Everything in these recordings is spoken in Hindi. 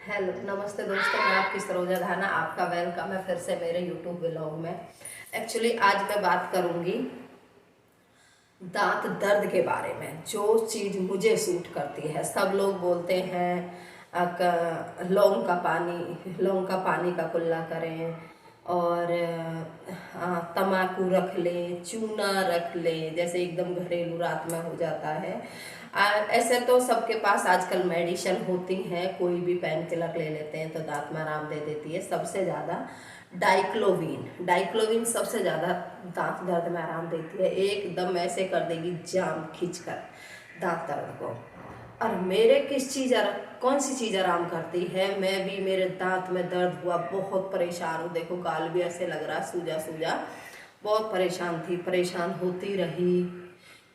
हेलो नमस्ते दोस्तों, मैं आपकी सरोजा धाना, आपका वेलकम है फिर से मेरे यूट्यूब ब्लॉग में। एक्चुअली आज मैं बात करूंगी दांत दर्द के बारे में। जो चीज़ मुझे सूट करती है, सब लोग बोलते हैं लौंग का पानी का कुल्ला करें और तम्बाकू रख लें, चूना रख लें, जैसे एकदम घरेलू रात में हो जाता है। ऐसे तो सबके पास आजकल मेडिसिन होती हैं, कोई भी पेन किलर ले लेते हैं तो दांत में आराम दे देती है। सबसे ज़्यादा डाइक्लोविन सबसे ज़्यादा दांत दर्द में आराम देती है। एकदम ऐसे कर देगी जाम खींच कर दांत दर्द को। और मेरे कौन सी चीज़ आराम करती है? मैं भी, मेरे दांत में दर्द हुआ, बहुत परेशान हूँ। देखो गाल भी ऐसे लग रहा सूजा सूजा, बहुत परेशान थी, परेशान होती रही।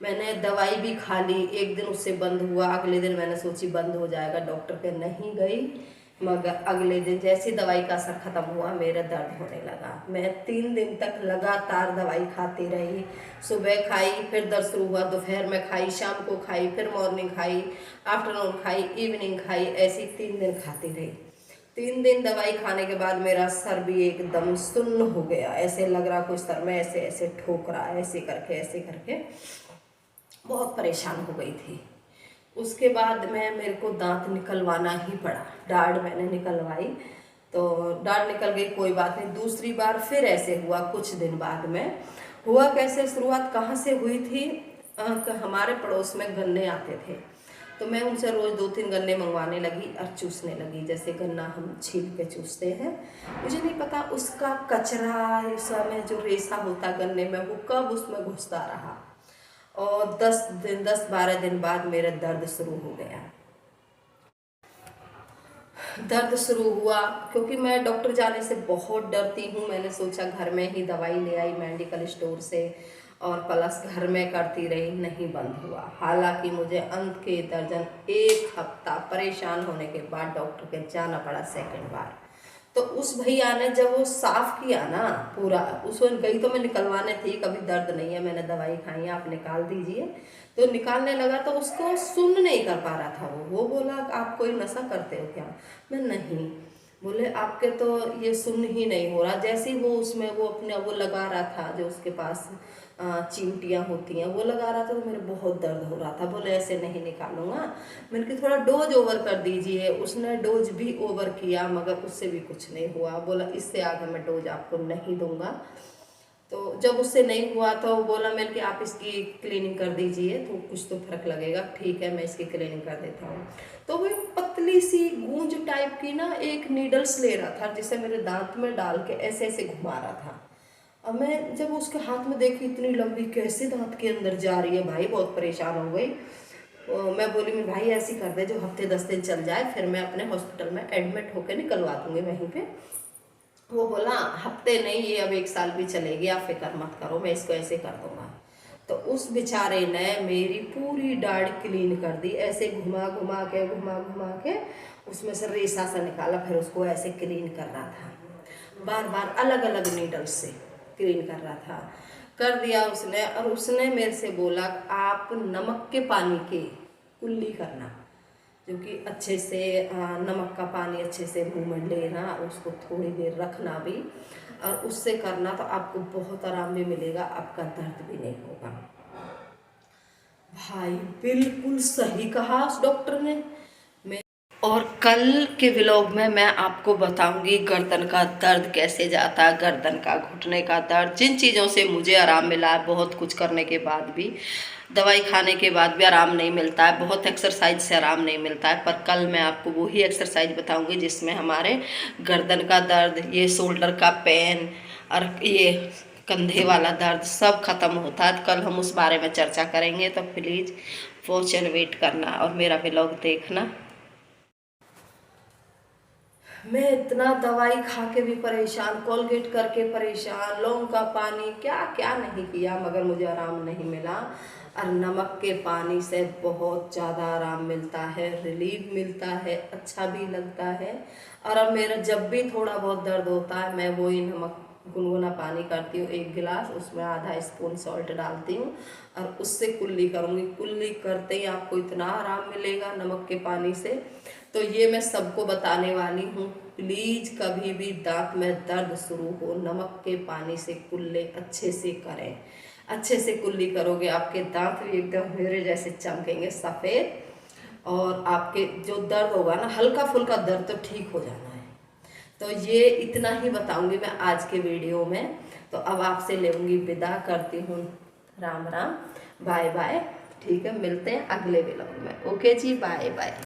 मैंने दवाई भी खा ली, एक दिन उससे बंद हुआ, अगले दिन मैंने सोची बंद हो जाएगा, डॉक्टर पे नहीं गई। मगर अगले दिन जैसी दवाई का असर खत्म हुआ, मेरा दर्द होने लगा। मैं 3 दिन तक लगातार दवाई खाती रही। सुबह खाई, फिर दर्द शुरू हुआ, दोपहर में खाई, शाम को खाई, फिर मॉर्निंग खाई, आफ्टरनून खाई, इवनिंग खाई, ऐसी 3 दिन खाती रही। 3 दिन दवाई खाने के बाद मेरा सर भी एकदम सुन्न हो गया, ऐसे लग रहा कोई सर में ऐसे ऐसे ठोक रहा है, ऐसे करके बहुत परेशान हो गई थी। उसके बाद मेरे को दांत निकलवाना ही पड़ा। दाढ़ मैंने निकलवाई तो दाढ़ निकल गई, कोई बात नहीं। दूसरी बार फिर ऐसे हुआ, कुछ दिन बाद में हुआ। कैसे शुरुआत कहाँ से हुई थी? हमारे पड़ोस में गन्ने आते थे, तो मैं उनसे रोज़ 2-3 गन्ने मंगवाने लगी और चूसने लगी, जैसे गन्ना हम छील के चूसते हैं। मुझे नहीं पता उसका कचरा, उसमें जो रेसा होता गन्ने में, वो कब उसमें घुसता रहा। और 10-12 दिन बाद मेरा दर्द शुरू हो गया। दर्द शुरू हुआ क्योंकि मैं डॉक्टर जाने से बहुत डरती हूँ। मैंने सोचा घर में ही दवाई ले आई मेडिकल स्टोर से, और प्लस घर में करती रही, नहीं बंद हुआ। हालांकि मुझे अंत के दर्जन 1 हफ्ता परेशान होने के बाद डॉक्टर के जाना पड़ा सेकंड बार। तो उस भैया ने जब वो साफ किया ना पूरा, उसको गई तो मैं निकलवाने थी, कभी दर्द नहीं है, मैंने दवाई खाई है, आप निकाल दीजिए। तो निकालने लगा तो उसको सुन नहीं कर पा रहा था। वो बोला आप कोई नशा करते हो क्या? मैं नहीं। बोले आपके तो ये सुन ही नहीं हो रहा। जैसे ही वो उसमें वो अपने वो लगा रहा था, जो उसके पास चिमटियाँ होती हैं, वो लगा रहा था, तो मेरे बहुत दर्द हो रहा था। बोले ऐसे नहीं निकालूंगा। मैंने कि थोड़ा डोज ओवर कर दीजिए। उसने डोज भी ओवर किया, मगर उससे भी कुछ नहीं हुआ। बोला इससे आगे मैं डोज आपको नहीं दूंगा। तो जब उससे नहीं हुआ तो बोला मैंने कि आप इसकी क्लीनिंग कर दीजिए तो कुछ तो फर्क लगेगा। ठीक है, मैं इसकी क्लीनिंग कर देता हूँ। तो वो एक पतली सी गूंज टाइप की ना एक नीडल्स ले रहा था, जिसे मेरे दांत में डाल के ऐसे ऐसे घुमा रहा था। अब मैं जब उसके हाथ में देखी, इतनी लंबी कैसे दांत के अंदर जा रही है भाई, बहुत परेशान हो गई। मैं बोली मैं भाई ऐसी कर दे जो हफ्ते 10 दिन चल जाए, फिर मैं अपने हॉस्पिटल में एडमिट होकर निकलवा दूंगी वहीं पे। वो बोला हफ्ते नहीं, ये अब 1 साल भी चलेगी, आप फिक्र मत करो, मैं इसको ऐसे कर दूंगा। तो उस बेचारे ने मेरी पूरी दाढ़ क्लीन कर दी, ऐसे घुमा घुमा के उसमें से रेसा सा निकाला, फिर उसको ऐसे क्लीन कर रहा था। बार बार अलग अलग नीडल से क्लीन कर रहा था। कर दिया उसने, और उसने मेरे से बोला आप नमक के पानी की कुल्ली करना, जो कि अच्छे से नमक का पानी अच्छे से मुंह में लेना, उसको थोड़ी देर रखना भी, और उससे करना तो आपको बहुत आराम भी मिलेगा, आपका दर्द भी नहीं होगा। भाई बिल्कुल सही कहा उस डॉक्टर ने। और कल के व्लॉग में मैं आपको बताऊंगी गर्दन का दर्द कैसे जाता है, गर्दन का, घुटने का दर्द, जिन चीज़ों से मुझे आराम मिला है। बहुत कुछ करने के बाद भी, दवाई खाने के बाद भी आराम नहीं मिलता है, बहुत एक्सरसाइज से आराम नहीं मिलता है। पर कल मैं आपको वही एक्सरसाइज बताऊंगी जिसमें हमारे गर्दन का दर्द, ये शोल्डर का पेन और ये कंधे वाला दर्द सब खत्म होता है। कल हम उस बारे में चर्चा करेंगे, तो प्लीज़ वॉच एंड वेट करना और मेरा व्लॉग देखना। मैं इतना दवाई खा के भी परेशान, कोलगेट करके परेशान, लौंग का पानी, क्या क्या नहीं किया, मगर मुझे आराम नहीं मिला। और नमक के पानी से बहुत ज़्यादा आराम मिलता है, रिलीफ मिलता है, अच्छा भी लगता है। और अब मेरा जब भी थोड़ा बहुत दर्द होता है, मैं वही नमक गुनगुना पानी करती हूँ 1 गिलास, उसमें आधा स्पून सॉल्ट डालती हूँ और उससे कुल्ली करूँगी। कुल्ली करते ही आपको इतना आराम मिलेगा नमक के पानी से। तो ये मैं सबको बताने वाली हूँ, प्लीज़ कभी भी दांत में दर्द शुरू हो, नमक के पानी से कुल्ले अच्छे से करें। अच्छे से कुल्ली करोगे आपके दांत भी एकदम मेरे जैसे चमकेंगे सफ़ेद, और आपके जो दर्द होगा ना, हल्का फुल्का दर्द तो ठीक हो जाना है। तो ये इतना ही बताऊंगी मैं आज के वीडियो में। तो अब आपसे लेंगी विदा, करती हूँ राम राम, बाय बाय। ठीक है, मिलते हैं अगले व्लॉग में। ओके जी, बाय बाय।